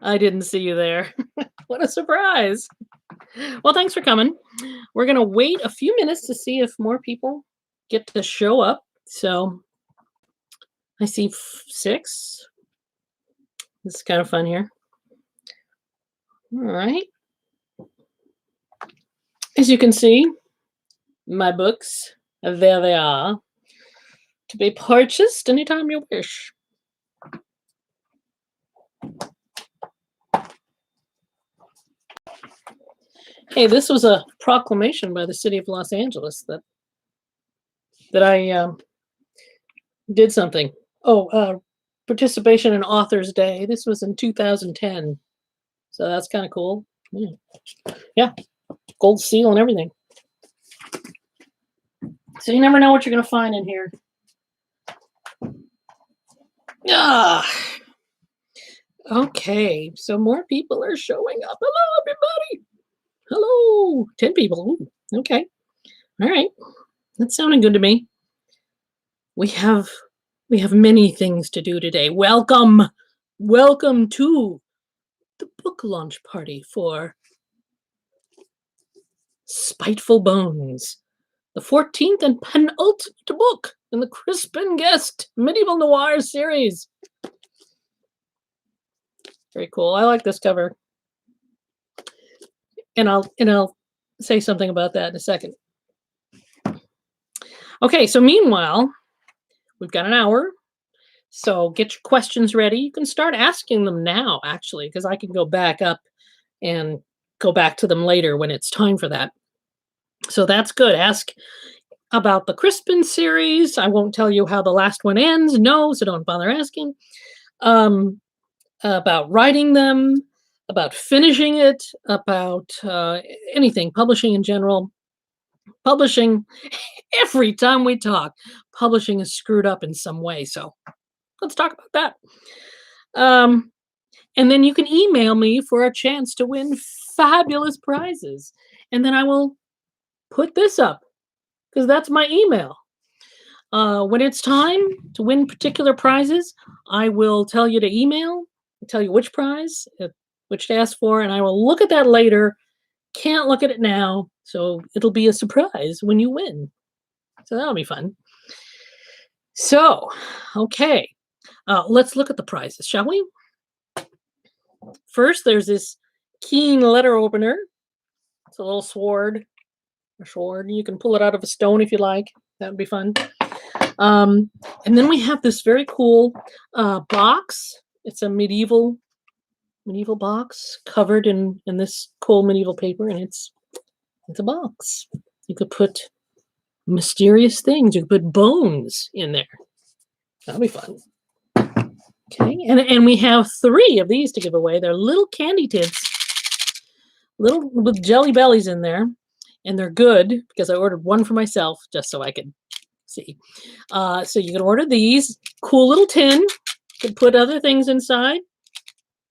I didn't see you there. What a surprise. Well, thanks for coming. We're going to wait a few minutes to see if more people get to show up. So I see 6. This is kind of fun here. All right. As you can see, my books, there they are, to be purchased anytime you wish. Hey, this was a proclamation by the city of Los Angeles that I did something. Oh, participation in Authors Day. This was in 2010. So that's kind of cool. Yeah, gold seal and everything. So you never know what you're going to find in here. Okay, so more people are showing up. Hello, everybody. Hello. 10 people. Ooh, okay. All right. That's sounding good to me. We have many things to do today. Welcome to the book launch party for Spiteful Bones, the 14th and penultimate book in the Crispin Guest medieval noir series. Very cool. I like this cover. And I'll say something about that in a second. Okay, so meanwhile, we've got an hour. So get your questions ready. You can start asking them now, actually, because I can go back up and go back to them later when it's time for that. So that's good. Ask about the Crispin series. I won't tell you how the last one ends. No, so don't bother asking. About writing them, about finishing it, about anything, publishing in general. Publishing, every time we talk, publishing is screwed up in some way. So let's talk about that. And then you can email me for a chance to win fabulous prizes. And then I will put this up because that's my email. When it's time to win particular prizes, I will tell you to email, tell you which prize, which to ask for, and I will look at that later. Can't look at it now, so it'll be a surprise when you win. So that'll be fun. So, okay, let's look at the prizes, shall we? First, there's this keen letter opener. It's a little sword. A sword. You can pull it out of a stone if you like. That would be fun. And then we have this very cool box. It's a medieval box covered in this cool medieval paper, and it's a box. You could put mysterious things. You could put bones in there. That'll be fun. Okay, and we have 3 of these to give away. They're little candy tins, little with jelly bellies in there, and they're good because I ordered one for myself just so I could see. So you can order these. Cool little tin. You can put other things inside.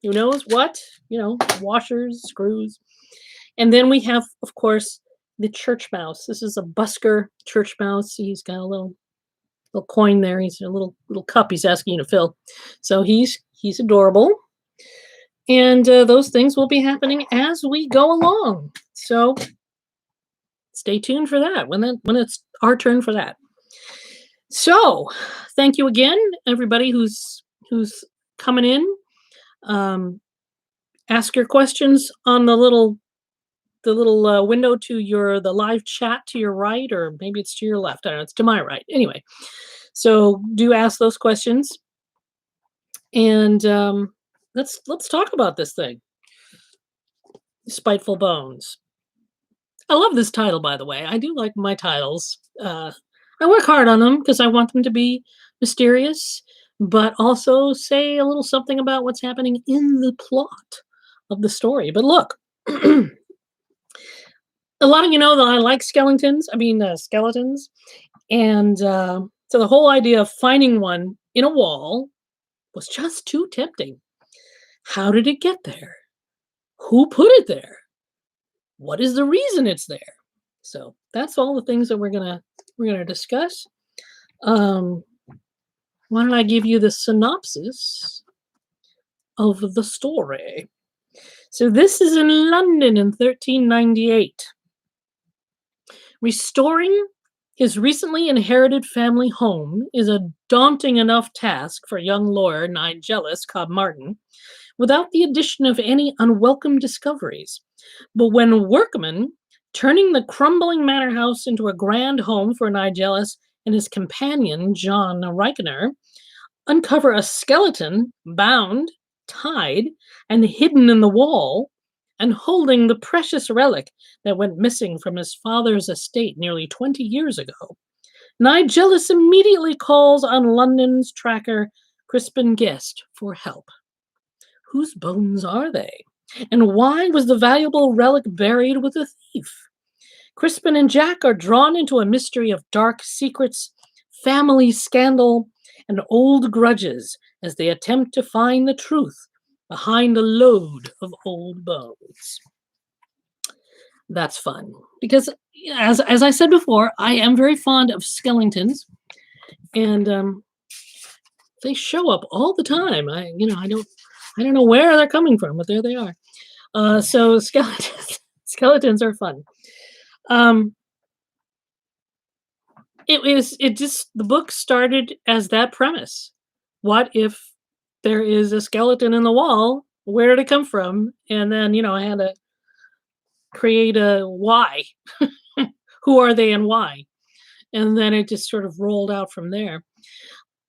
Who knows what? You know, washers, screws. And then we have, of course, the church mouse. This is a busker church mouse. He's got a little coin there. He's a little cup he's asking you to fill. So he's adorable. And those things will be happening as we go along. So stay tuned for that when it's our turn for that. So thank you again, everybody who's coming in. Ask your questions on the little window to the live chat to your right, or maybe it's to your left. I don't know. It's to my right. Anyway, so do ask those questions, and let's talk about this thing. Spiteful Bones. I love this title, by the way. I do like my titles. I work hard on them because I want them to be mysterious, but also say a little something about what's happening in the plot of the story. But look. A lot of you know that I like skeletons, and so the whole idea of finding one in a wall was just too tempting. How did it get there? Who put it there? What is the reason it's there? So that's all the things that we're gonna discuss. Why don't I give you the synopsis of the story. So this is in London in 1398. Restoring his recently inherited family home is a daunting enough task for young lawyer Nigellus Cobmartin without the addition of any unwelcome discoveries. But when workmen, turning the crumbling manor house into a grand home for Nigellus and his companion, John Rykener, uncover a skeleton bound, tied, and hidden in the wall, and holding the precious relic that went missing from his father's estate nearly 20 years ago, Nigellus immediately calls on London's tracker Crispin Guest for help. Whose bones are they? And why was the valuable relic buried with a thief? Crispin and Jack are drawn into a mystery of dark secrets, family scandal, and old grudges as they attempt to find the truth behind a load of old bones. That's fun because, as I said before, I am very fond of skeletons, and they show up all the time. I don't know where they're coming from, but there they are. So skeletons are fun. The book started as that premise. What if there is a skeleton in the wall? Where did it come from? And then, I had to create a why. Who are they and why? And then it just sort of rolled out from there.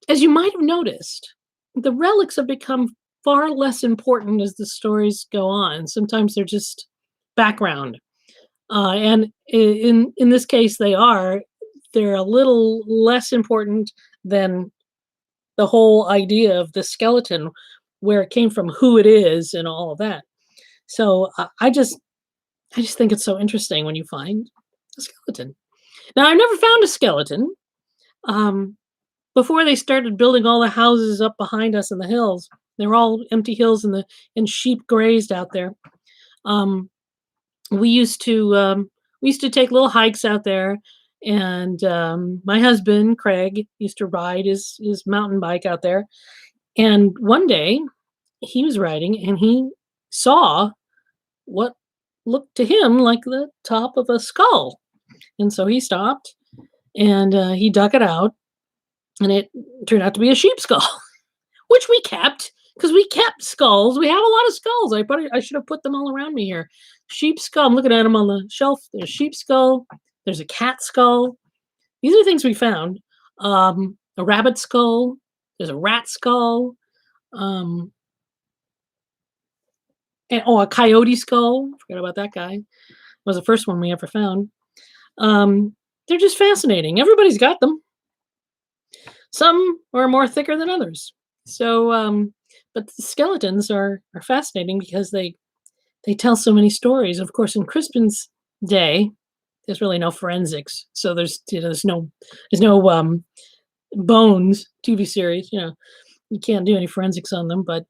As you might have noticed, the relics have become far less important as the stories go on. Sometimes they're just background. And in this case, they're a little less important than the whole idea of the skeleton, where it came from, who it is, and all of that. So I just think it's so interesting when you find a skeleton. Now, I've never found a skeleton. Before they started building all the houses up behind us in the hills, they were all empty hills and sheep grazed out there. We used to take little hikes out there, and my husband Craig used to ride his mountain bike out there. And one day he was riding and he saw what looked to him like the top of a skull, and so he stopped and he dug it out, and it turned out to be a sheep skull, which we kept because we kept skulls. We have a lot of skulls. I should have put them all around me here. Sheep skull. I'm looking at them on the shelf. There's a sheep skull. There's a cat skull. These are things we found. A rabbit skull. There's a rat skull. And a coyote skull. Forgot about that guy. Was the first one we ever found. They're just fascinating. Everybody's got them. Some are more thicker than others. So, but the skeletons are fascinating because they tell so many stories. Of course, in Crispin's day, there's really no forensics, so there's no Bones TV series. You can't do any forensics on them, but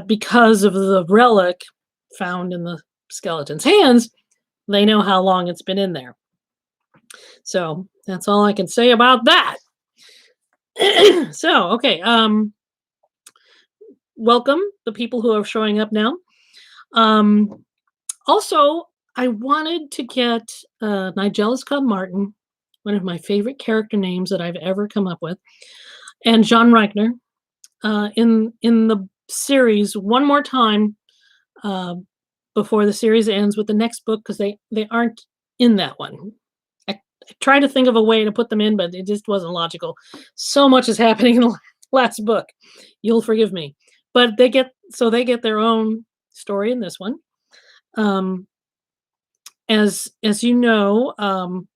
because of the relic found in the skeleton's hands, they know how long it's been in there. So that's all I can say about that. So, okay. Welcome the people who are showing up now. Also, I wanted to get Nigellus Cobmartin, one of my favorite character names that I've ever come up with, and John Rykener in the series one more time before the series ends with the next book, because they aren't in that one. I tried to think of a way to put them in, but it just wasn't logical. So much is happening in the last book. You'll forgive me. But they get their own story in this one. As you know,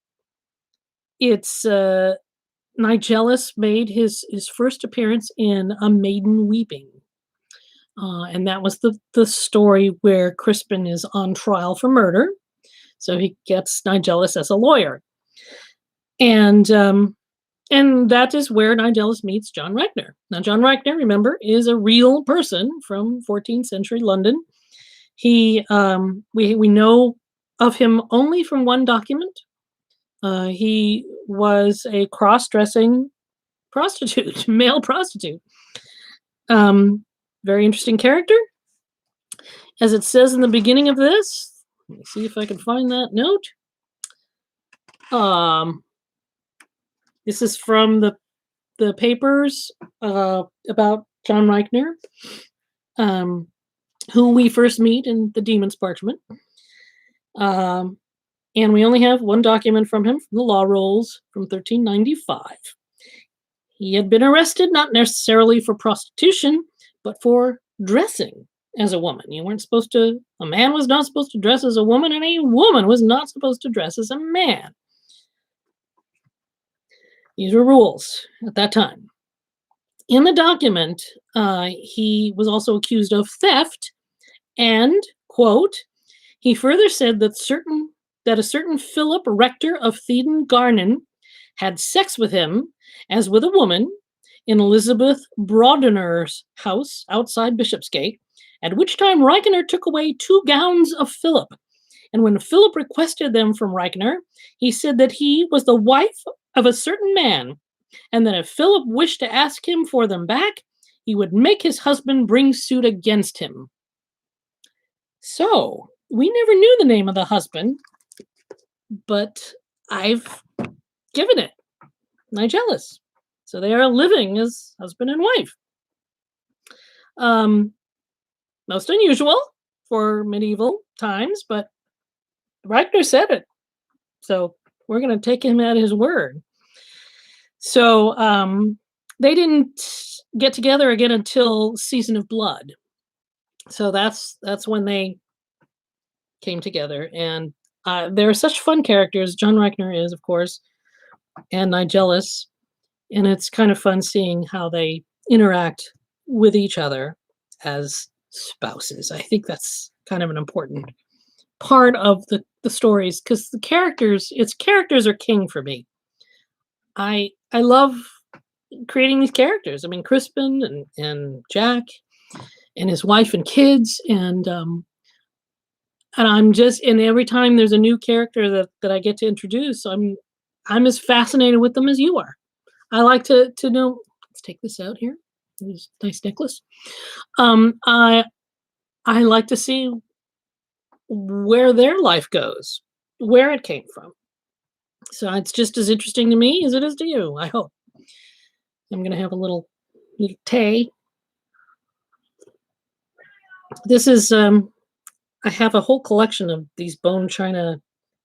it's Nigellus made his first appearance in A Maiden Weeping. And that was the story where Crispin is on trial for murder. So he gets Nigellus as a lawyer. And that is where Nigellus meets John Rykener. Now, John Rykener, remember, is a real person from 14th century London. He we know of him only from one document. He was a cross-dressing prostitute, male prostitute. Very interesting character. As it says in the beginning of this, let me see if I can find that note. This is from the papers about John Rykener, who we first meet in the Demon's Parchment. And we only have one document from him from the law rolls from 1395. He had been arrested not necessarily for prostitution, but for dressing as a woman. You weren't supposed to, a man was not supposed to dress as a woman, and a woman was not supposed to dress as a man. These were rules at that time. In the document, he was also accused of theft, and, quote, he further said that a certain Philip, rector of Thedan Garnon, had sex with him, as with a woman, in Elizabeth Broadener's house outside Bishopsgate, at which time Rykener took away 2 gowns of Philip. And when Philip requested them from Rykener, he said that he was the wife of a certain man, and that if Philip wished to ask him for them back, he would make his husband bring suit against him. So, we never knew the name of the husband, but I've given it. Nigellus. So they are living as husband and wife. Most unusual for medieval times, but Rykener said it. So we're going to take him at his word. So they didn't get together again until Season of Blood. So that's when they came together. And they're such fun characters. John Rykener is, of course, and Nigellus. And it's kind of fun seeing how they interact with each other as spouses. I think that's kind of an important part of the stories, because the characters are king for me. I love creating these characters. I mean, Crispin and Jack and his wife and kids, and every time there's a new character that I get to introduce, I'm as fascinated with them as you are. I like to know. Let's take this out here. This nice necklace. I like to see where their life goes, where it came from. So it's just as interesting to me as it is to you, I hope. I'm going to have a little tea. This is, I have a whole collection of these bone china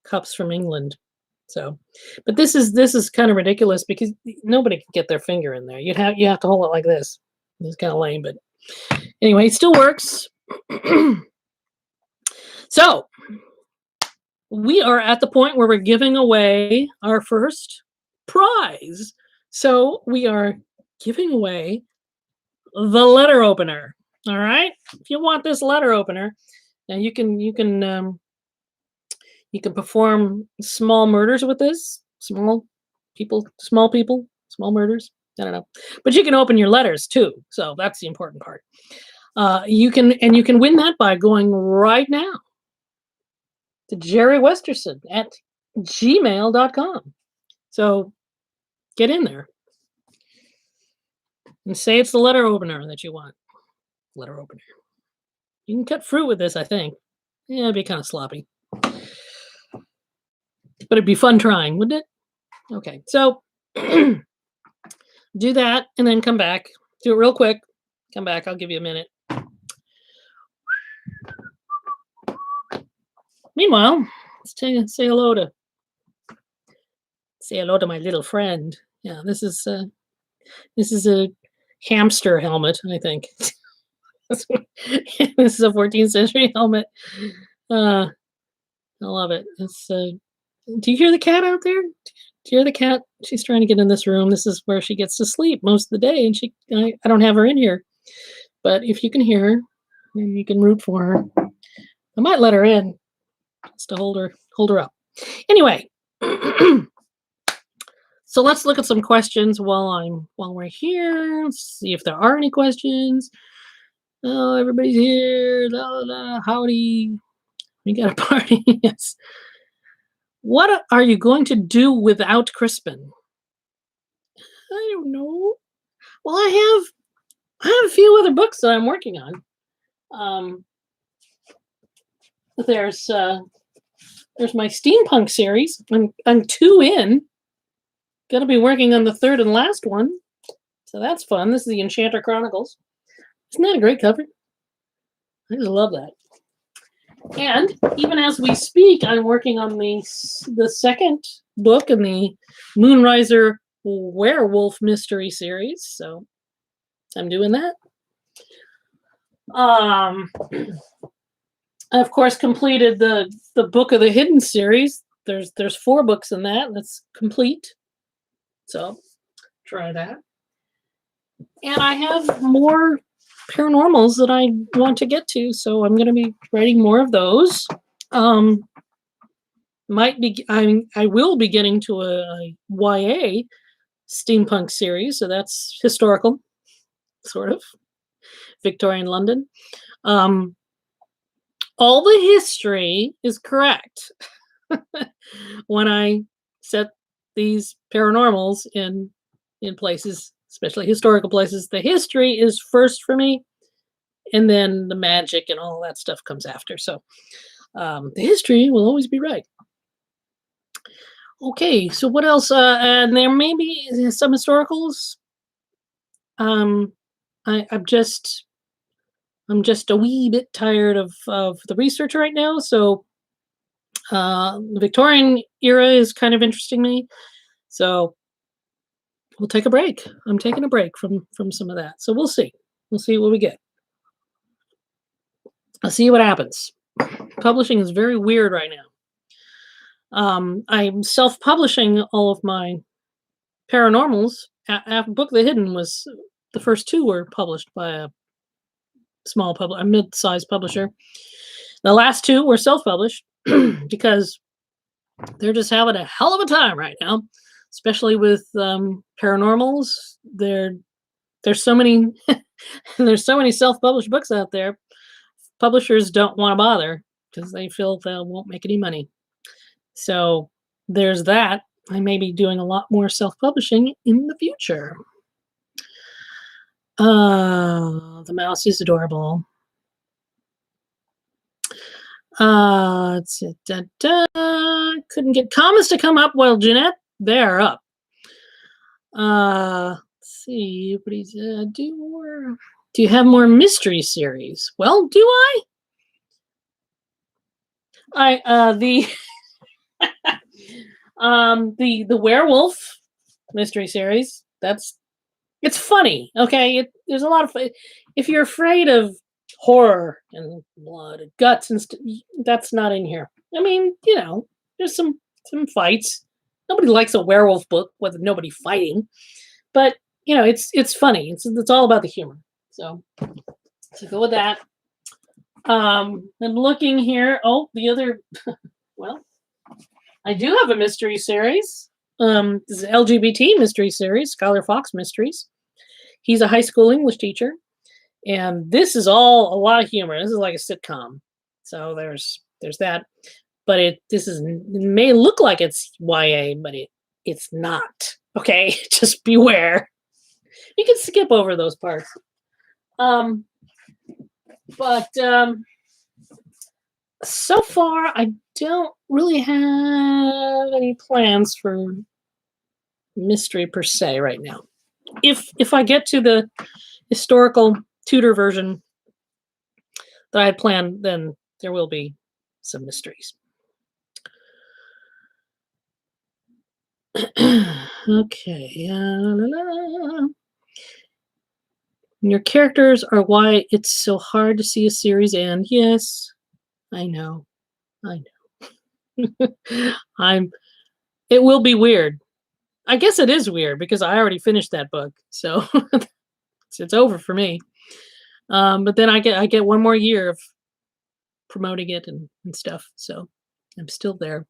cups from England. So, but this is kind of ridiculous because nobody can get their finger in there. You have to hold it like this. It's kind of lame, but anyway, it still works. So we are at the point where we're giving away our first prize. So we are giving away the letter opener. All right. If you want this letter opener, now you can perform small murders with this. Small murders. I don't know. But you can open your letters too. So that's the important part. You can win that by going right now to Jerry Westerson at gmail.com. So get in there and say it's the letter opener that you want. Letter opener. You can cut fruit with this, I think. Yeah, it'd be kind of sloppy. But it'd be fun trying, wouldn't it? Okay, so do that and then come back. Do it real quick. Come back. I'll give you a minute. Meanwhile, let's say hello to my little friend. Yeah, this is a hamster helmet, I think. This is a 14th century helmet. I love it. It's do you hear the cat out there? Do you hear the cat? She's trying to get in this room. This is where she gets to sleep most of the day, and I don't have her in here. But if you can hear her, then you can root for her. I might let her in just to hold her up. Anyway, so let's look at some questions while we're here. Let's see if there are any questions. Oh, everybody's here. La, la, howdy. We got a party. Yes. What are you going to do without Crispin? I don't know. Well, I I have a few other books that I'm working on. There's my steampunk series. I'm 2 in. Gonna be working on the 3rd and last one. So that's fun. This is the Enchanter Chronicles. Isn't that a great cover? I just love that. And even as we speak, I'm working on the 2nd book in the Moonriser Werewolf Mystery Series. So I'm doing that. I, of course, completed the Book of the Hidden series. There's 4 books in that. That's complete. So try that. And I have more paranormals that I want to get to, so I'm going to be writing more of those. I will be getting to a YA steampunk series, so that's historical, sort of Victorian London. All the history is correct when I set these paranormals in places, especially historical places. The history is first for me, and then the magic and all that stuff comes after. So the history will always be right. Okay, so what else? And there may be some historicals. I'm just a wee bit tired of the research right now. So the Victorian era is kind of interesting me. So we'll take a break. I'm taking a break from some of that. So we'll see. We'll see what we get. I'll see what happens. Publishing is very weird right now. I'm self-publishing all of my paranormals. Book of the Hidden was the first 2 were published by a mid-sized publisher. The last 2 were self-published because they're just having a hell of a time right now, especially with paranormals. There's so many there's so many self-published books out there. Publishers don't want to bother because they feel they won't make any money. So there's that. I may be doing a lot more self-publishing in the future. The mouse is adorable. Let's see. Couldn't get comments to come up. Well, Jeanette, they're up. Let's see. Do you have more mystery series? Well, do I? The the werewolf mystery series. It's funny. Okay, there's a lot of if you're afraid of horror and blood and guts and that's not in here. I mean, there's some fights. Nobody likes a werewolf book with nobody fighting, but it's funny. It's all about the humor. So go with that. I'm looking here. Oh, the other. Well, I do have a mystery series. This is an LGBT mystery series, Skylar Fox Mysteries. He's a high school English teacher, and this is all a lot of humor. This is like a sitcom. So there's that. But it may look like it's YA, but it's not. Okay, just beware. You can skip over those parts. But so far, I don't really have any plans for mystery per se right now. If I get to the historical Tudor version that I had planned, then there will be some mysteries. Okay. Your characters are why it's so hard to see a series end. Yes, I know. It will be weird. I guess it is weird because I already finished that book, so it's over for me. But then I get 1 more year of promoting it and stuff, so I'm still there.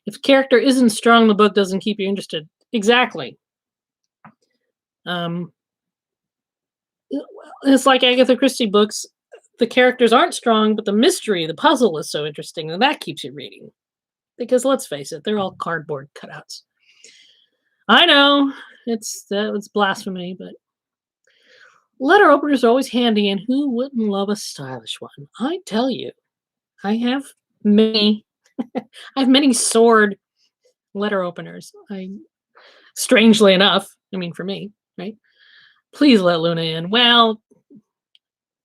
If character isn't strong, the book doesn't keep you interested. Exactly. It's like Agatha Christie books. The characters aren't strong, but the mystery, the puzzle is so interesting, and that keeps you reading. Because let's face it, they're all cardboard cutouts. I know it's blasphemy, but Letter openers are always handy, and who wouldn't love a stylish one? I tell you, I have many. I have many sword letter openers. Strangely enough, I mean, for me, right? Please let Luna in. Well,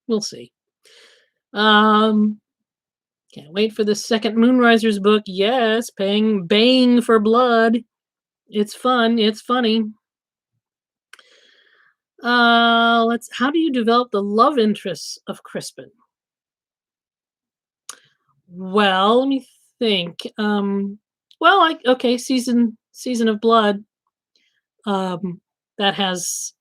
we'll see. Can't wait for the second Moonrisers book. Yes, baying for blood. It's fun. It's funny. How do you develop the love interests of Crispin? Well, let me think. Okay, season of blood. Um, that has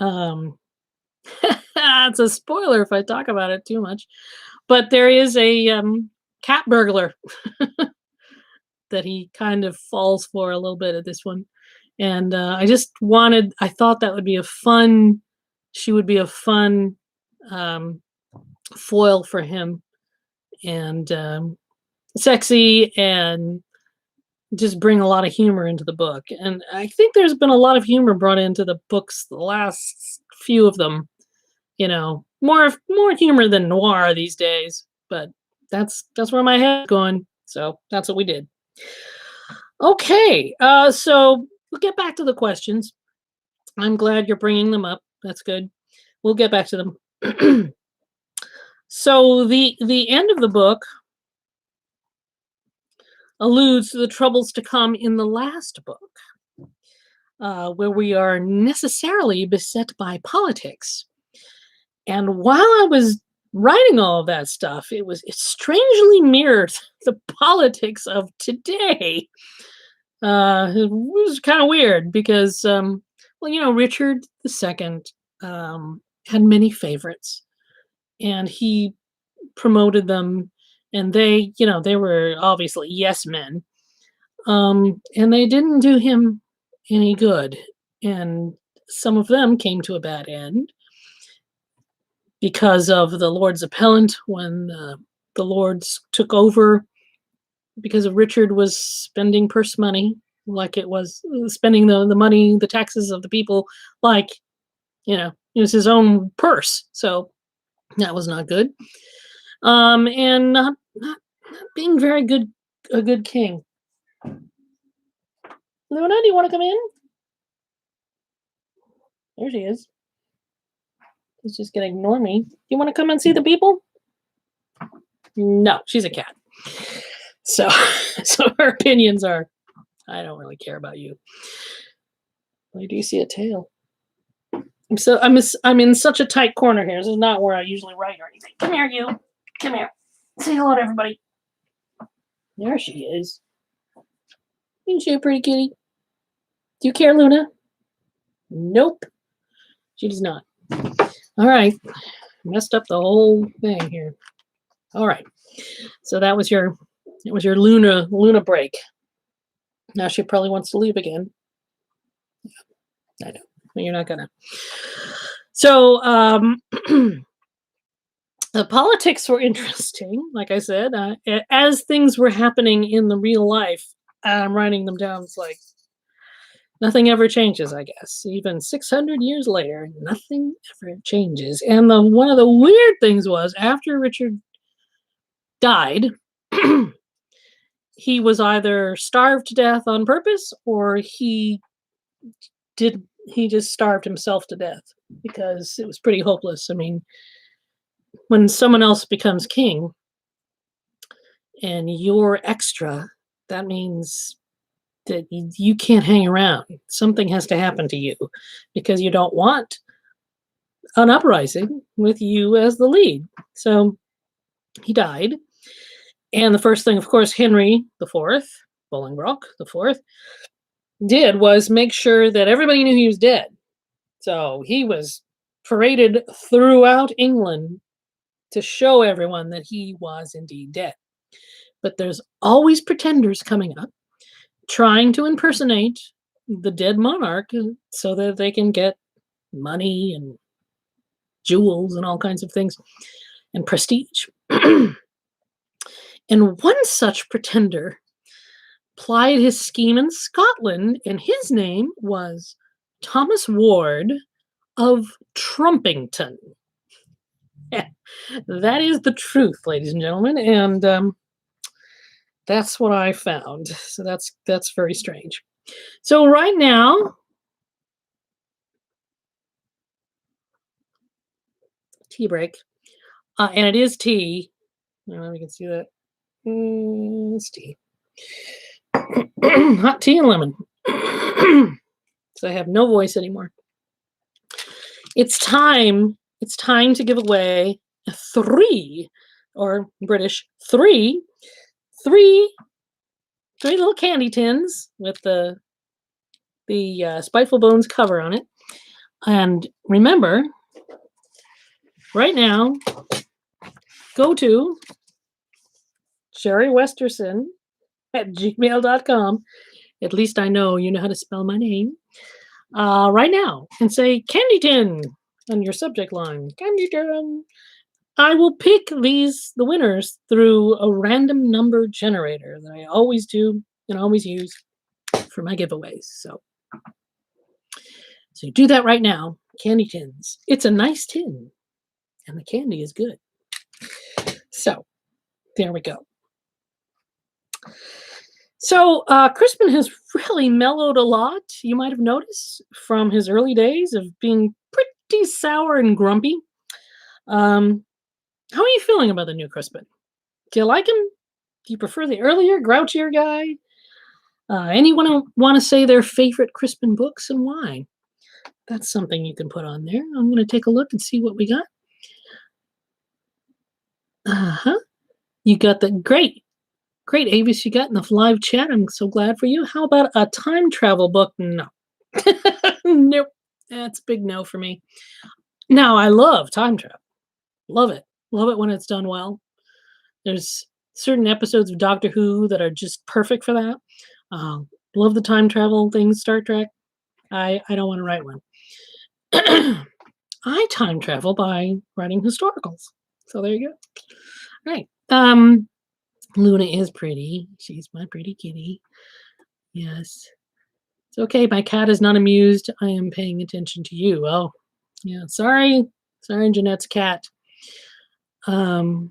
it's a spoiler if I talk about it too much. But there is a cat burglar that he kind of falls for a little bit at this one. And I thought that would be she would be a fun foil for him, and sexy, and just bring a lot of humor into the book. And I think there's been a lot of humor brought into the books, the last few of them. More humor than noir these days, but that's where my head's going. So that's what we did. Okay, so we'll get back to the questions. I'm glad you're bringing them up. That's good. We'll get back to them. So the end of the book alludes to the troubles to come in the last book, where we are necessarily beset by politics. And while I was writing all of that stuff, it strangely mirrored the politics of today. It was kind of weird because, Richard II had many favorites, and he promoted them, and they were obviously yes men, and they didn't do him any good, and some of them came to a bad end because of the Lord's Appellant, when the Lords took over because Richard was spending purse money, like it was spending the money, the taxes of the people, like, it was his own purse. So that was not good. And not being a good king. Luna, do you want to come in? There she is. She's just gonna ignore me. You want to come and see the people? No, she's a cat. So her opinions are, I don't really care about you. I do see a tail. I'm in such a tight corner here. This is not where I usually write or anything. Come here, you. Come here. Say hello to everybody. There she is. Isn't she a pretty kitty? Do you care, Luna? Nope. She does not. All right. Messed up the whole thing here. All right. So that was your Luna break. Now she probably wants to leave again. I know. You're not gonna. So the politics were interesting, like I said. As things were happening in the real life, I'm writing them down. It's like nothing ever changes, I guess. Even 600 years later, nothing ever changes. And one of the weird things was, after Richard died, he was either starved to death on purpose, or he just starved himself to death, because it was pretty hopeless. I mean, when someone else becomes king and you're extra, that means that you can't hang around. Something has to happen to you, because you don't want an uprising with you as the lead. So he died. And the first thing, of course, Henry IV, Bolingbroke IV, did was make sure that everybody knew he was dead. So he was paraded throughout England to show everyone that he was indeed dead. But there's always pretenders coming up, trying to impersonate the dead monarch so that they can get money and jewels and all kinds of things, and prestige. And one such pretender plied his scheme in Scotland, and his name was Thomas Ward of Trumpington. That is the truth, ladies and gentlemen, and that's what I found. So that's very strange. So right now, tea break, and it is tea. I don't know if you can see that. It's tea. Hot tea and lemon. So I have no voice anymore. It's time. It's time to give away 3, or British 3 little candy tins with the Spiteful Bones cover on it. And remember, right now, go to sherrywesterson@gmail.com. At least I know you know how to spell my name. Right now, and say candy tin on your subject line. Candy tin. I will pick the winners through a random number generator that I always do and always use for my giveaways. So you do that right now. Candy tins. It's a nice tin, and the candy is good. So there we go. So Crispin has really mellowed a lot. You might have noticed from his early days of being pretty sour and grumpy. How are you feeling about the new Crispin? Do you like him? Do you prefer the earlier, grouchier guy? Anyone want to say their favorite Crispin books and why? That's something you can put on there. I'm going to take a look and see what we got. You got the great Avis you got in the live chat. I'm so glad for you. How about a time travel book? No. Nope. That's a big no for me. Now, I love time travel. Love it. Love it when it's done well. There's certain episodes of Doctor Who that are just perfect for that. Love the time travel things, Star Trek. I don't want to write one. I time travel by writing historicals. So there you go. All right. Luna is pretty. She's my pretty kitty. Yes. It's okay. My cat is not amused. I am paying attention to you. Oh, yeah. Sorry. Sorry, Jeanette's cat. Brittany,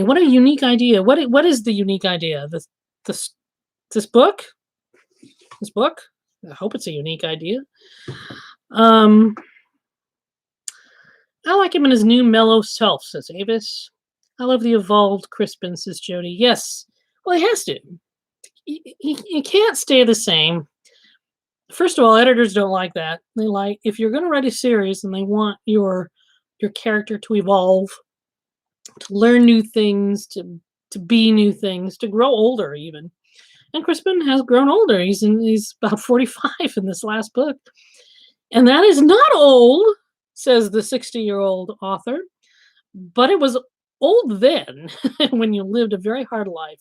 what a unique idea. What is the unique idea? This book? This book? I hope it's a unique idea. I like him in his new mellow self, says Avis. I love the evolved Crispin, says Jody. Yes. Well, he has to. He can't stay the same. First of all, editors don't like that. They like, if you're going to write a series and they want your character to evolve, to learn new things, to be new things, to grow older even. And Crispin has grown older. He's about 45 in this last book. And that is not old, says the 60-year-old author. But it was old then when you lived a very hard life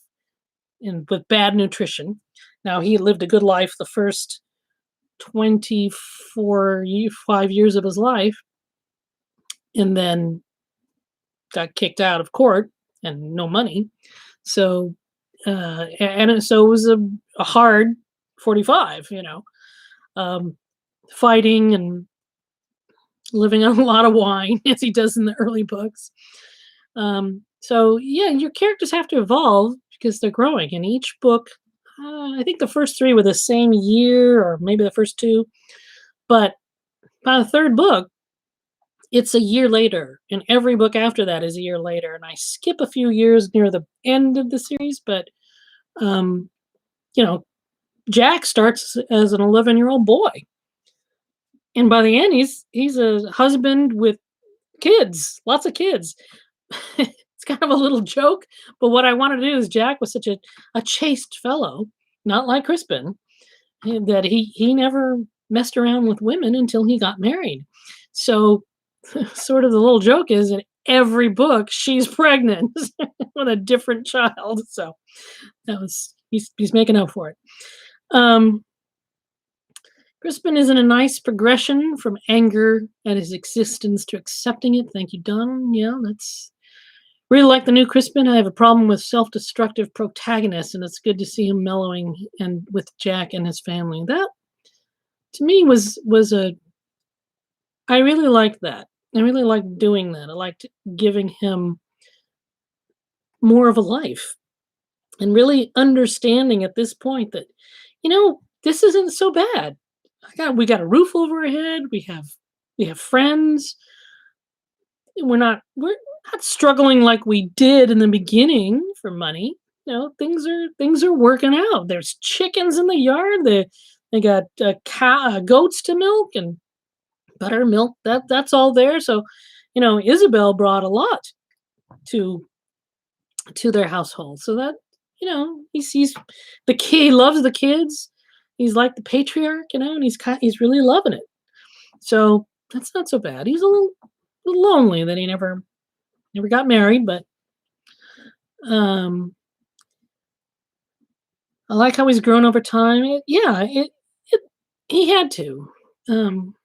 with bad nutrition. Now, he lived a good life the first 25 years of his life, and then got kicked out of court and no money. So, so it was a hard 45, fighting and living on a lot of wine, as he does in the early books. So yeah, your characters have to evolve because they're growing. And each book, I think the first 3 were the same year, or maybe the first 2. But by the 3rd book, it's a year later, and every book after that is a year later. And I skip a few years near the end of the series, but Jack starts as an 11-year-old boy, and by the end, he's a husband with kids, lots of kids. It's kind of a little joke, but what I want to do is Jack was such a chaste fellow, not like Crispin, that he never messed around with women until he got married. So sort of the little joke is in every book she's pregnant with a different child. So that was he's making up for it. Crispin is in a nice progression from anger at his existence to accepting it. Thank you, Don. Yeah, that's really like the new Crispin. I have a problem with self-destructive protagonists, and it's good to see him mellowing and with Jack and his family. to me was a I really liked that. I really liked doing that. I liked giving him more of a life and really understanding at this point that, this isn't so bad. We got a roof over our head. We have friends. We're not struggling like we did in the beginning for money. Things are working out. There's chickens in the yard. They got goats to milk and buttermilk. That's all there. So, Isabel brought a lot to their household. So that he sees the kid. He loves the kids. He's like the patriarch, and he's really loving it. So that's not so bad. He's a little lonely that he never got married, but um, I like how he's grown over time. It he had to. Um,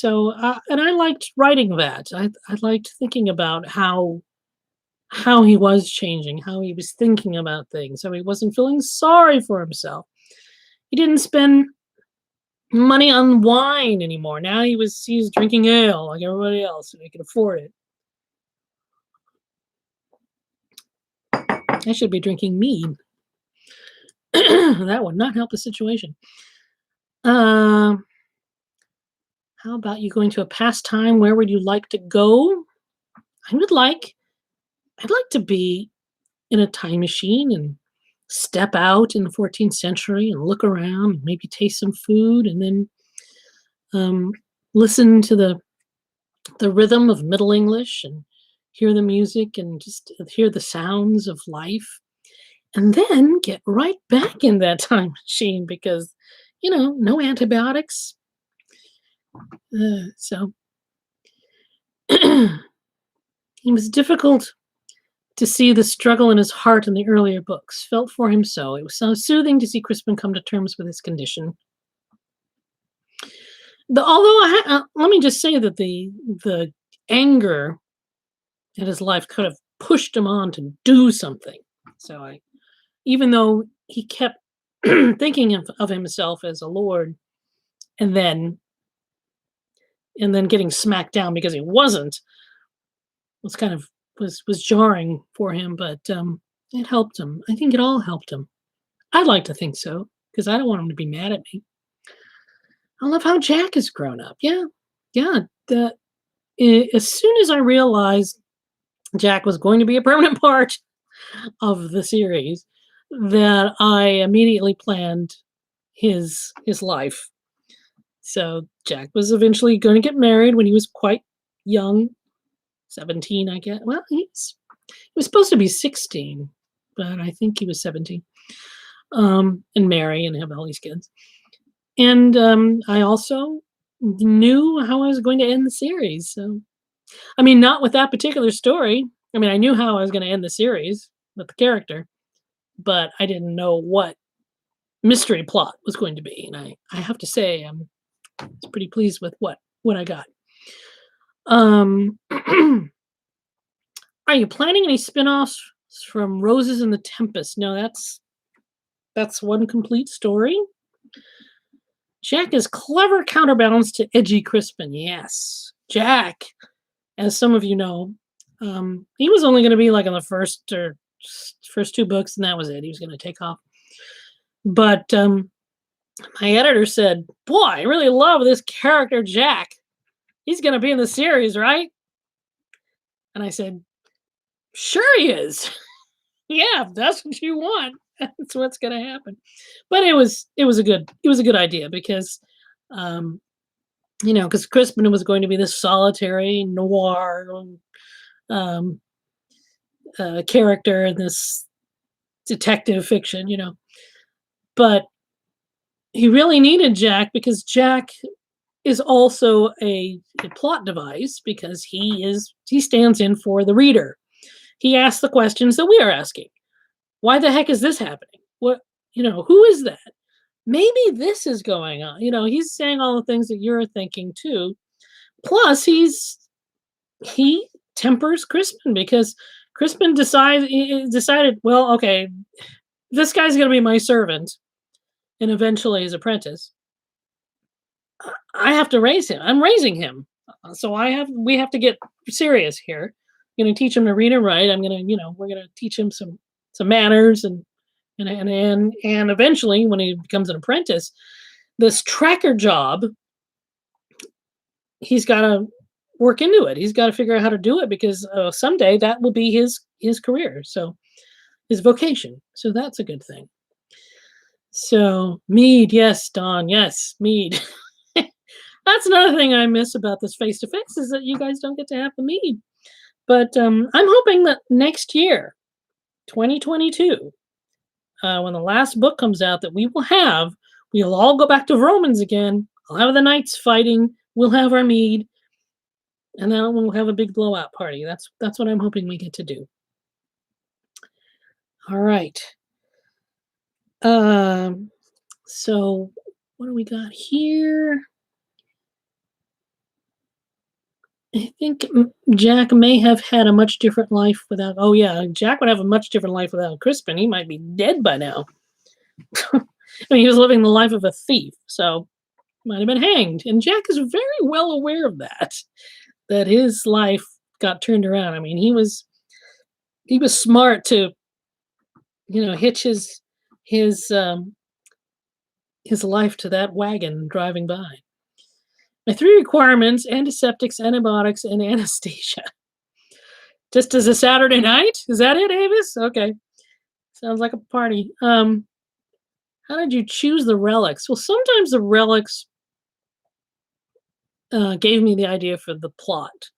and I liked writing that. I liked thinking about how he was changing, how he was thinking about things, how he wasn't feeling sorry for himself. He didn't spend money on wine anymore. Now he's drinking ale like everybody else, and he can afford it. I should be drinking mead. That would not help the situation. Um, how about you going to a pastime? Where would you like to go? I would like I'd like to be in a time machine and step out in the 14th century and look around and maybe taste some food and then um, listen to the rhythm of Middle English and hear the music and just hear the sounds of life and then get right back in that time machine because no antibiotics. So it was difficult to see the struggle in his heart in the earlier books. Felt for him so. It was so soothing to see Crispin come to terms with his condition. Let me just say that the anger in his life kind of pushed him on to do something. So even though he kept thinking of himself as a lord, and then getting smacked down because he wasn't, was kind of was jarring for him. But it helped him. I think it all helped him. I'd like to think so because I don't want him to be mad at me. I love how Jack has grown up. Yeah, yeah. As soon as I realized Jack was going to be a permanent part of the series, that I immediately planned his life. So Jack was eventually going to get married when he was quite young, 17, I guess. Well, he was supposed to be 16, but I think he was 17. And marry and have all these kids. And I also knew how I was going to end the series. So, I mean, not with that particular story. I mean, I knew how I was going to end the series with the character, but I didn't know what mystery plot was going to be. And I have to say, I'm pretty pleased with what I got. Are you planning any spin-offs from Roses in the Tempest? No, that's one complete story. Jack is clever counterbalance to edgy Crispin. Yes. Jack, as some of you know, he was only going to be like in the first two books, and that was it. He was going to take off. But my editor said, "Boy, I really love this character, Jack. He's going to be in the series, right?" And I said, "Sure he is. Yeah, if that's what you want, that's what's going to happen." But it was a good idea because, because Crispin was going to be this solitary noir um, character in this detective fiction, but he really needed Jack because Jack is also a plot device because he stands in for the reader. He asks the questions that we are asking. Why the heck is this happening? What, who is that? Maybe this is going on. He's saying all the things that you're thinking too. Plus, he tempers Crispin because Crispin decided, well, okay, this guy's going to be my servant and eventually his apprentice. I have to raise him. I'm raising him. So we have to get serious here. I'm gonna teach him to read and write. I'm gonna, we're gonna teach him some manners and eventually when he becomes an apprentice, this tracker job, he's gotta work into it. He's got to figure out how to do it because someday that will be his career. So his vocation. So that's a good thing. So mead, yes, Don, yes, mead. That's another thing I miss about this face to face is that you guys don't get to have the mead. But I'm hoping that next year, 2022, when the last book comes out, that we'll all go back to Romans again. I'll have the knights fighting. We'll have our mead, and then we'll have a big blowout party. That's what I'm hoping we get to do. All right. So what do we got here? I think Jack may have had a much different life without. Oh yeah, Jack would have a much different life without Crispin. He might be dead by now. I mean, he was living the life of a thief, so might have been hanged. And Jack is very well aware of that his life got turned around. I mean, he was smart to, hitch his life to that wagon driving by. My 3 requirements: antiseptics, antibiotics, and anesthesia. Just as a Saturday night? Is that it, Avis? Okay. Sounds like a party. How did you choose the relics? Well, sometimes the relics gave me the idea for the plot.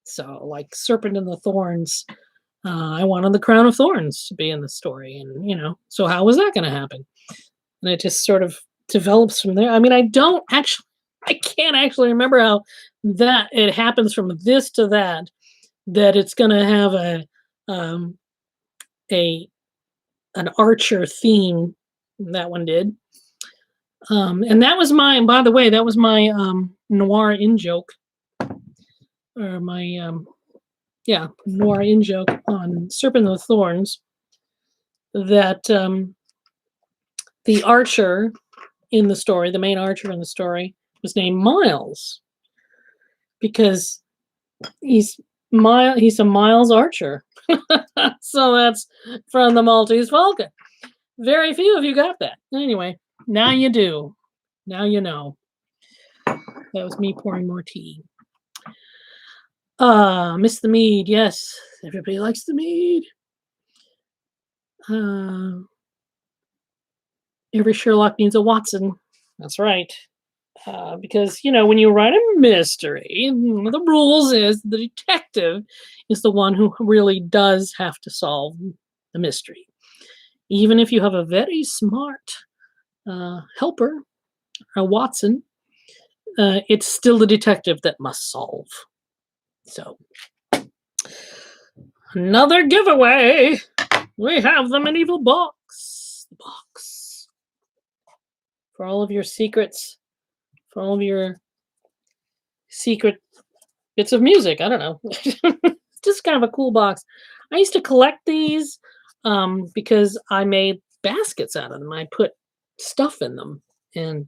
So, like Serpent and the Thorns, I wanted the Crown of Thorns to be in the story. And, so how was that going to happen? And it just sort of develops from there. I mean, I can't actually remember how that it happens from this to that it's going to have an archer theme. That one did. And that was by the way, that was my Noir in joke, or my Noir in joke on Serpent of the Thorns, that the archer in the story, the main archer in the story, was named Miles because he's a Miles archer. So that's from the Maltese Falcon. Very few of you got that. Anyway, now you do. Now you know. That was me pouring more tea. Miss the mead. Yes, everybody likes the mead. Every Sherlock needs a Watson. That's right. Because, when you write a mystery, one of the rules is the detective is the one who really does have to solve the mystery. Even if you have a very smart helper, a Watson, it's still the detective that must solve. So, another giveaway. We have the medieval box. The box. For all of your secrets. For all of your secret bits of music. I don't know. It's just kind of a cool box. I used to collect these because I made baskets out of them. I put stuff in them, and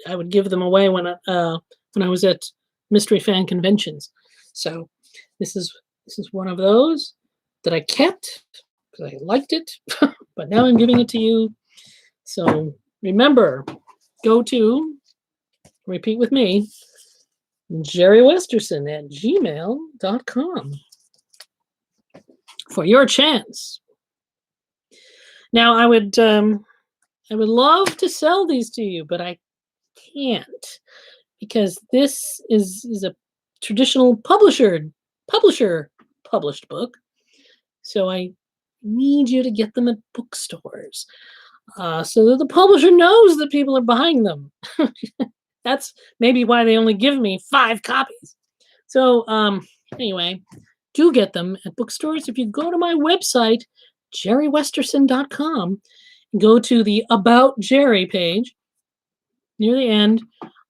I would give them away when I was at mystery fan conventions. So this is one of those that I kept because I liked it, but now I'm giving it to you. So remember, go to, repeat with me, jerrywesterson@gmail.com for your chance. Now, I would love to sell these to you, but I can't because this is a traditional published book. So I need you to get them at bookstores so that the publisher knows that people are buying them. That's maybe why they only give me 5 copies. So anyway, do get them at bookstores. If you go to my website, jerrywesterson.com, go to the About Jerry page near the end.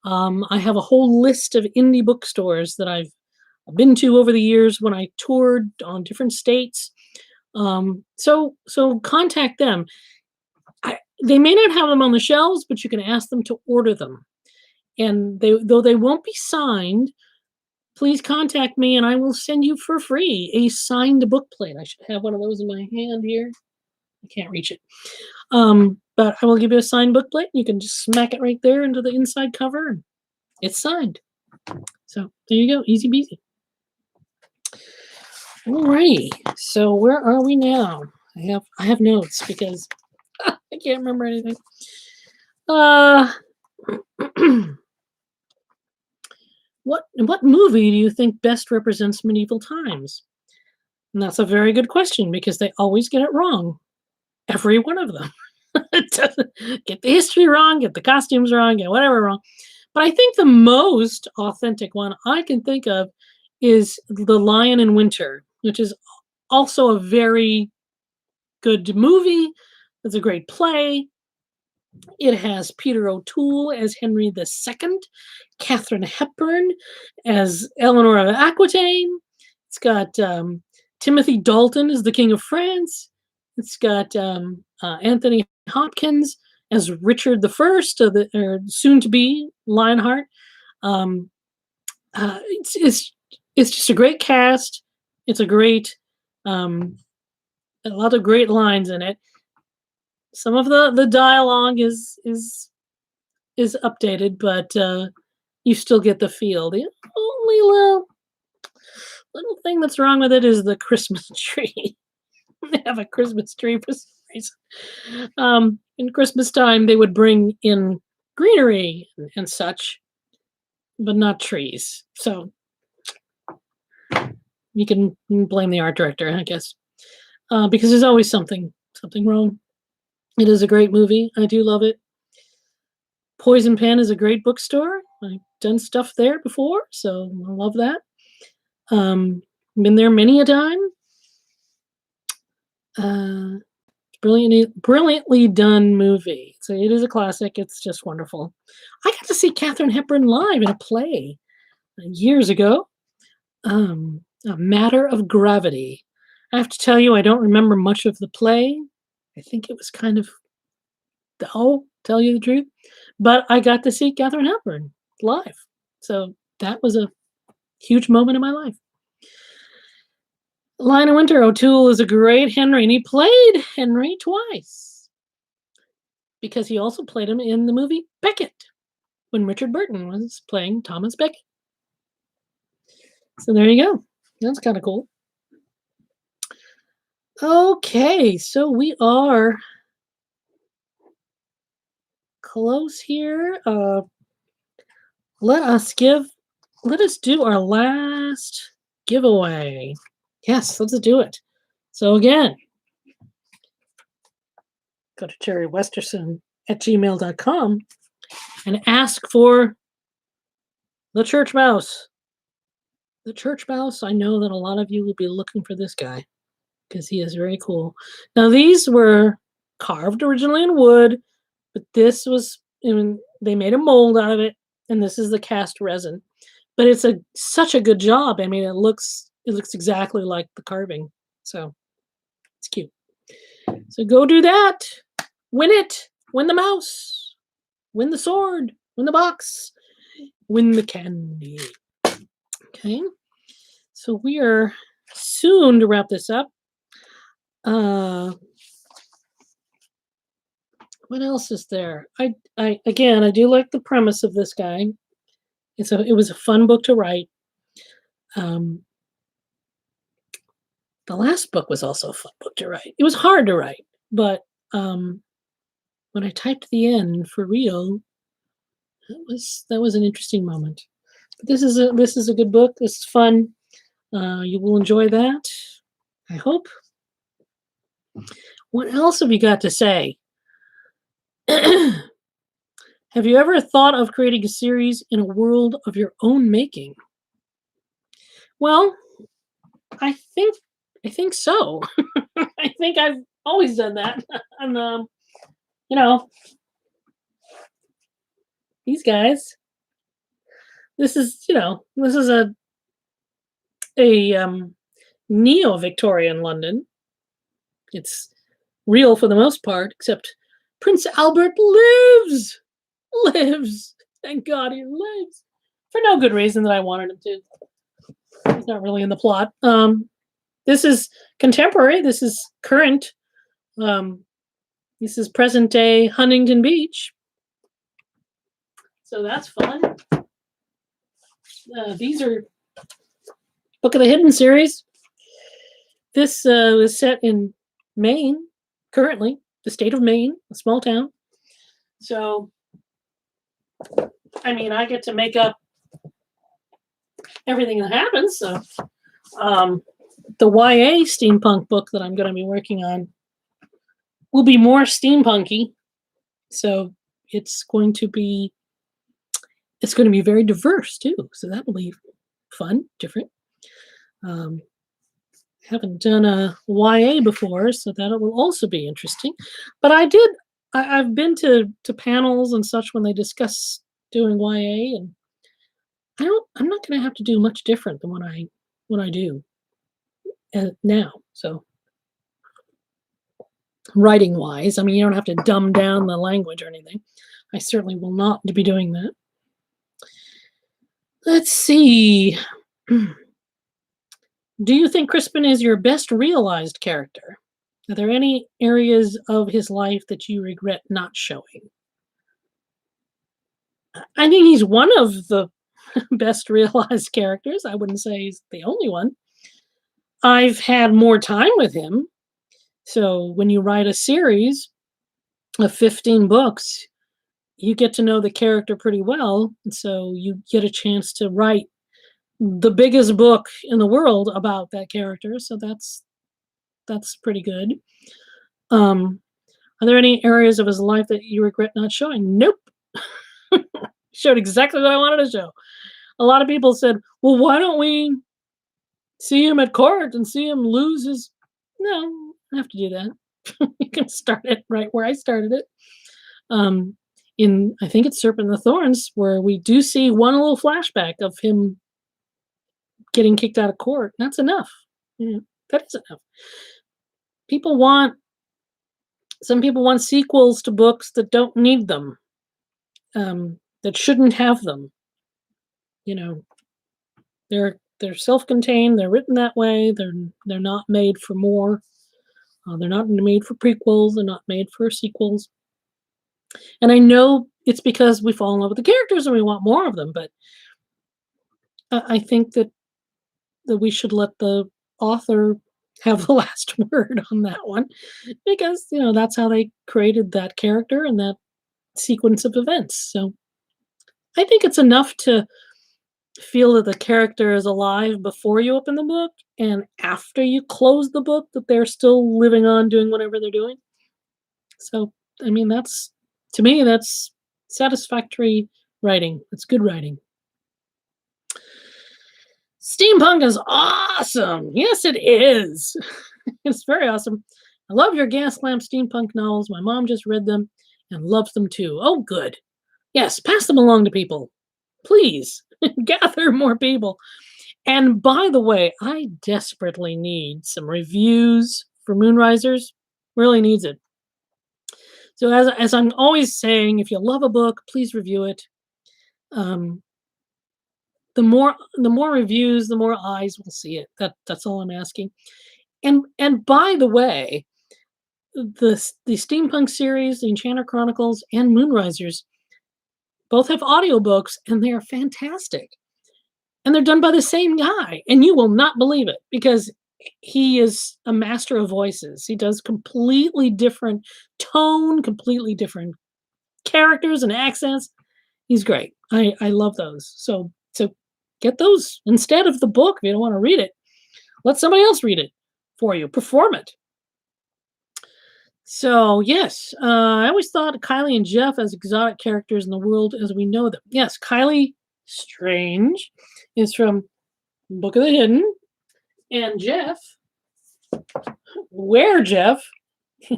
I have a whole list of indie bookstores that I've been to over the years when I toured on different states. So contact them. They may not have them on the shelves, but you can ask them to order them. and though they won't be signed, please contact me and I will send you for free a signed book plate. I should have one of those in my hand here. I can't reach it. But I will give you a signed book plate. You can just smack it right there into the inside cover, and it's signed. So there you go, easy peasy. Alrighty, so where are we now? I have notes because I can't remember anything. What movie do you think best represents medieval times? And that's a very good question because they always get it wrong. Every one of them. Get the history wrong, get the costumes wrong, get whatever wrong. But I think the most authentic one I can think of is The Lion in Winter, which is also a very good movie. It's a great play. It has Peter O'Toole as Henry II, Katharine Hepburn as Eleanor of Aquitaine. It's got Timothy Dalton as the King of France. It's got Anthony Hopkins as Richard I, or soon-to-be Lionheart. It's just a great cast. It's a great, a lot of great lines in it. Some of the dialogue is updated, but you still get the feel. The only little thing that's wrong with it is the Christmas tree. They have a Christmas tree for some reason. In Christmas time, they would bring in greenery and such, but not trees. So you can blame the art director, I guess, because there's always something wrong. It is a great movie. I do love it. Poison Pen is a great bookstore. I've done stuff there before, so I love that. Been there many a time. Brilliantly done movie. So it is a classic. It's just wonderful. I got to see Katharine Hepburn live in a play years ago. A Matter of Gravity. I have to tell you, I don't remember much of the play. I think it was kind of dull, tell you the truth. But I got to see Katharine Hepburn live. So that was a huge moment in my life. Lion in Winter, O'Toole is a great Henry, and he played Henry twice because he also played him in the movie Becket when Richard Burton was playing Thomas Becket. So there you go. That's kind of cool. Okay, so we are close here. Let us do our last giveaway. Yes, let's do it. So again, go to cherrywesterson@gmail.com and ask for the church mouse. The church mouse, I know that a lot of you will be looking for this guy because he is very cool. Now, these were carved originally in wood, but this was, they made a mold out of it, and this is the cast resin. But it's such a good job. I mean, it looks exactly like the carving. So it's cute. So go do that. Win it. Win the mouse. Win the sword. Win the box. Win the candy. Okay. So we are soon to wrap this up. What else is there? I do like the premise of this guy. It was a fun book to write. The last book was also a fun book to write. It was hard to write, but when I typed the end for real, that was an interesting moment. But this is a good book. This is fun. You will enjoy that, I hope. What else have you got to say? Have you ever thought of creating a series in a world of your own making? Well, I think so. I think I've always done that. And these guys. This is a neo-Victorian London. It's real for the most part, except Prince Albert lives. Thank God he lives. For no good reason that I wanted him to. He's not really in the plot. This is contemporary. This is current. Um, this is present day Huntington Beach. So that's fun. These are Book of the Hidden series. This is set in Maine, currently, the state of Maine, a small town. So, I mean, I get to make up everything that happens. So, the YA steampunk book that I'm going to be working on will be more steampunky. So it's going to be very diverse too. So that will be fun, different. Haven't done a YA before, so that will also be interesting. But I've been to panels and such when they discuss doing YA, and I'm not going to have to do much different than what I do now. So writing wise, I mean, you don't have to dumb down the language or anything. I certainly will not be doing that. Let's see. Do you think Crispin is your best realized character? Are there any areas of his life that you regret not showing? I think he's one of the best realized characters. I wouldn't say he's the only one. I've had more time with him. So when you write a series of 15 books, you get to know the character pretty well. And so you get a chance to write the biggest book in the world about that character. So that's pretty good. Are there any areas of his life that you regret not showing? Nope. Showed exactly what I wanted to show. A lot of people said, well, why don't we see him at court and see him lose his... No, I have to do that. You can start it right where I started it. I think it's Serpent and the Thorns, where we do see one little flashback of him getting kicked out of court. That's enough. That is enough. Some people want sequels to books that don't need them, that shouldn't have them. They're self-contained. They're written that way. They're not made for more. They're not made for prequels. They're not made for sequels. And I know it's because we fall in love with the characters and we want more of them. But I think that we should let the author have the last word on that one, because that's how they created that character and that sequence of events. So I think it's enough to feel that the character is alive before you open the book, and after you close the book that they're still living on doing whatever they're doing. So I mean, to me that's satisfactory writing. It's good writing. Steampunk is awesome. Yes, it is. It's very awesome. I love your gas lamp steampunk novels. My mom just read them and loves them too. Oh, good. Yes, pass them along to people. Please gather more people. And by the way, I desperately need some reviews for Moonrisers. Really needs it. So as I'm always saying, if you love a book, please review it. The more reviews, the more eyes will see it. That's all I'm asking. And by the way, the steampunk series, the Enchanter Chronicles, and Moonrisers both have audiobooks, and they are fantastic. And they're done by the same guy, and you will not believe it, because he is a master of voices. He does completely different tone, completely different characters and accents. He's great. I love those. So get those instead of the book. If you don't want to read it, let somebody else read it for you. Perform it. So yes, I always thought Kylie and Jeff as exotic characters in the world as we know them. Yes, Kylie Strange is from Book of the Hidden, and Jeff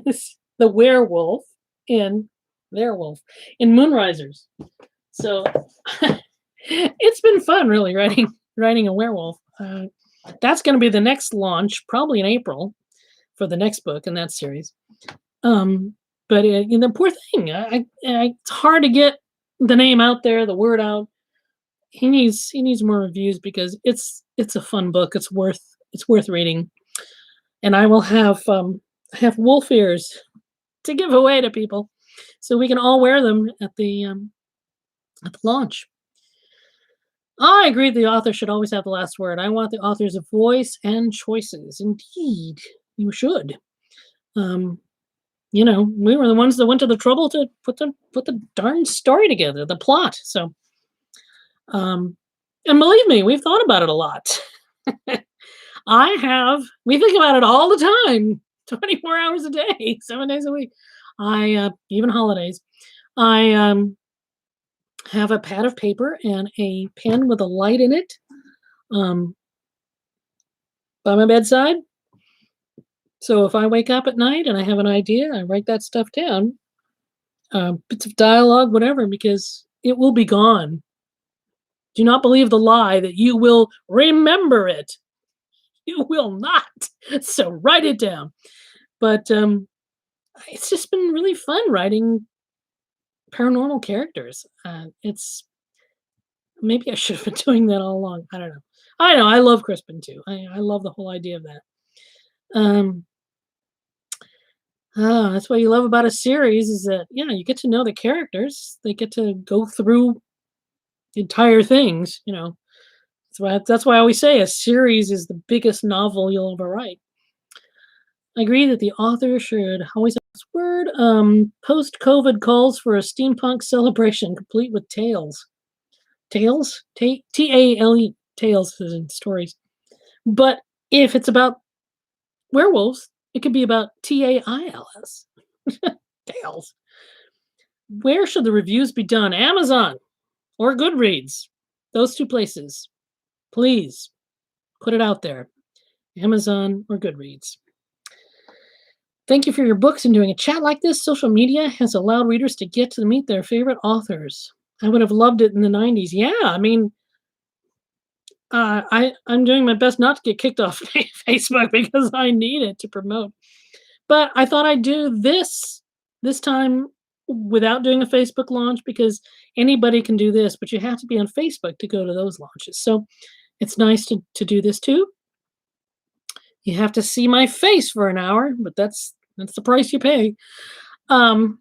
is the werewolf in Moonrisers. So it's been fun, really, writing a werewolf. That's going to be the next launch, probably in April, for the next book in that series. But the poor thing, it's hard to get the name out there, the word out. He needs more reviews because it's a fun book. It's worth reading. And I will have wolf ears to give away to people, so we can all wear them at the launch. I agree the author should always have the last word. I want the author's voice and choices. Indeed, you should. Um, we were the ones that went to the trouble to put the darn story together, the plot. So, um, and believe me, we've thought about it a lot. I have. We think about it all the time, 24 hours a day, 7 days a week. I even holidays. I have a pad of paper and a pen with a light in it um, by my bedside. So if I wake up at night and I have an idea, I write that stuff down, bits of dialogue, whatever, because it will be gone. Do not believe the lie that you will remember it. You will not. So write it down. But it's just been really fun writing paranormal characters. It's maybe I should have been doing that all along. I don't know. I know I love Crispin too. I love the whole idea of that. Um, that's what you love about a series is that yeah, you get to know the characters. They get to go through the entire things. That's why I always say a series is the biggest novel you'll ever write. I agree that the author should always have this word. Post-COVID calls for a steampunk celebration complete with tales. Tales? Tale, tales as in stories. But if it's about werewolves, it could be about TAILS. Tales. Where should the reviews be done? Amazon or Goodreads? Those two places. Please put it out there. Amazon or Goodreads. Thank you for your books and doing a chat like this. Social media has allowed readers to get to meet their favorite authors. I would have loved it in the 90s. Yeah, I mean, I'm doing my best not to get kicked off Facebook because I need it to promote. But I thought I'd do this time without doing a Facebook launch because anybody can do this, but you have to be on Facebook to go to those launches. So it's nice to do this too. You have to see my face for an hour, but that's the price you pay. Um,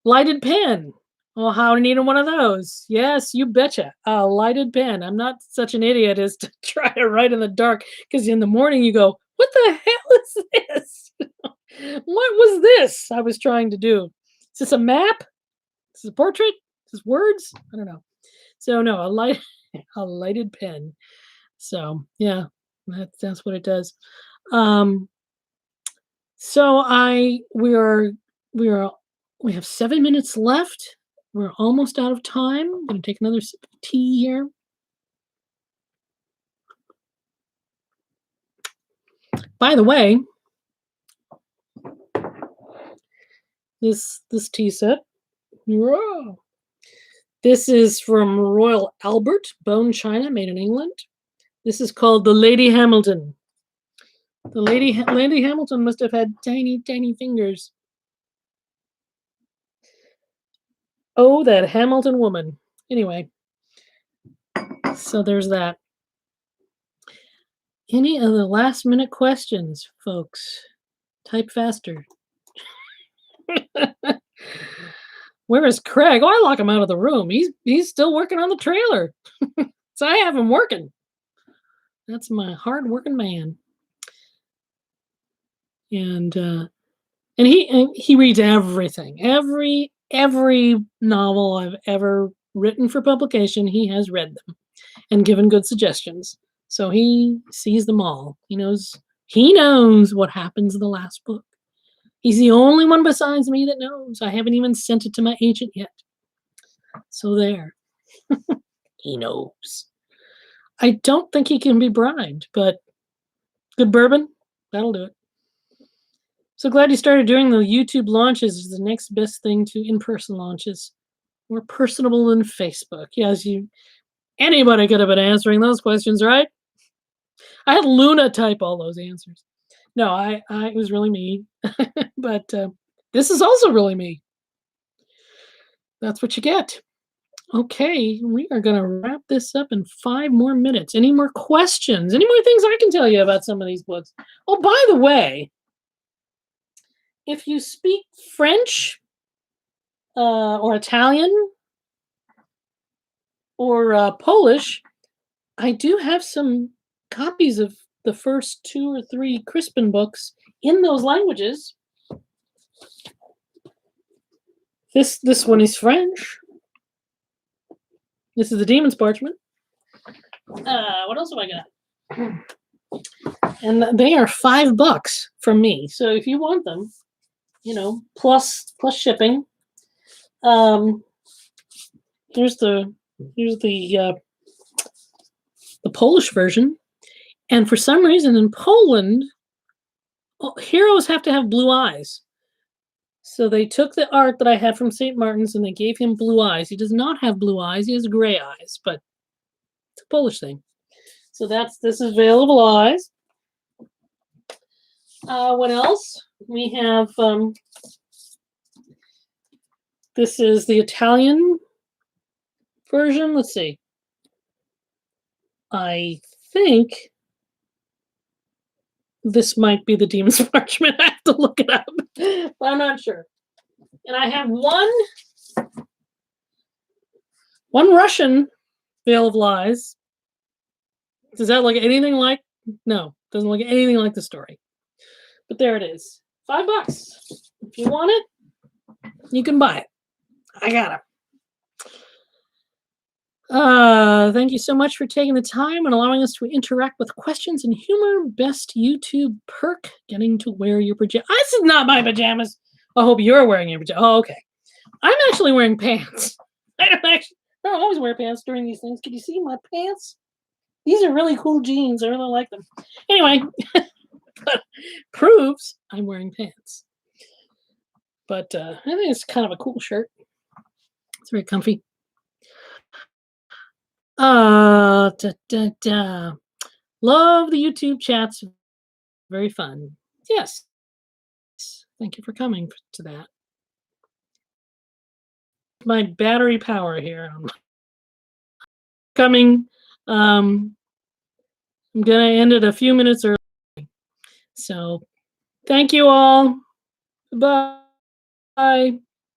lighted pen. Oh, how I needed one of those. Yes, you betcha. A lighted pen. I'm not such an idiot as to try to write in the dark because in the morning you go, what the hell is this? What was this I was trying to do? Is this a map? Is this a portrait? Is this words? I don't know. So no, a lighted pen. So yeah, that's what it does. Um, so we have 7 minutes left. We're almost out of time. I'm gonna take another sip of tea here. By the way, this tea set. Whoa. This is from Royal Albert, bone china, made in England. This is called the Lady Hamilton. The Lady Hamilton must have had tiny, tiny fingers. Oh, that Hamilton woman. Anyway, so there's that. Any other last minute questions, folks? Type faster. Where is Craig? Oh, I lock him out of the room. He's still working on the trailer. So I have him working. That's my hard working man. And he reads everything. Every novel I've ever written for publication, he has read them and given good suggestions. So he sees them all. He knows what happens in the last book. He's the only one besides me that knows. I haven't even sent it to my agent yet. So there. He knows. I don't think he can be bribed, but good bourbon, that'll do it. So glad you started doing the YouTube launches. Is the next best thing to in-person launches. More personable than Facebook. Yes, anybody could have been answering those questions, right? I had Luna type all those answers. No, it was really me. But this is also really me. That's what you get. Okay, we are going to wrap this up in 5 more minutes. Any more questions? Any more things I can tell you about some of these books? Oh, by the way, if you speak French or Italian or Polish, I do have some copies of the first 2 or 3 Crispin books in those languages. This one is French. This is the Demon's Parchment. What else have I got? And they are $5 from me. So if you want them, you know, plus shipping. Here's the Polish version. And for some reason in Poland, heroes have to have blue eyes. So they took the art that I had from St. Martin's and they gave him blue eyes. He does not have blue eyes. He has gray eyes, but it's a Polish thing. So this is available eyes. What else? We have, this is the Italian version. Let's see. I think this might be the Demon's Parchment. I have to look it up, but I'm not sure. And I have one Russian Veil of Lies. Does that look anything like? No, doesn't look anything like the story. But there it is. $5. If you want it, you can buy it. I got it. Thank you so much for taking the time and allowing us to interact with questions and humor. Best YouTube perk, getting to wear your pajamas. This is not my pajamas. I hope you're wearing your pajamas. Oh, okay. I'm actually wearing pants. I don't always wear pants during these things. Can you see my pants? These are really cool jeans. I really like them. Anyway, but proves I'm wearing pants. But I think it's kind of a cool shirt. It's very comfy. Love the YouTube chats. Very fun. Yes. Thank you for coming to that. My battery power here. Coming. I'm gonna end it a few minutes early. So thank you all. Bye.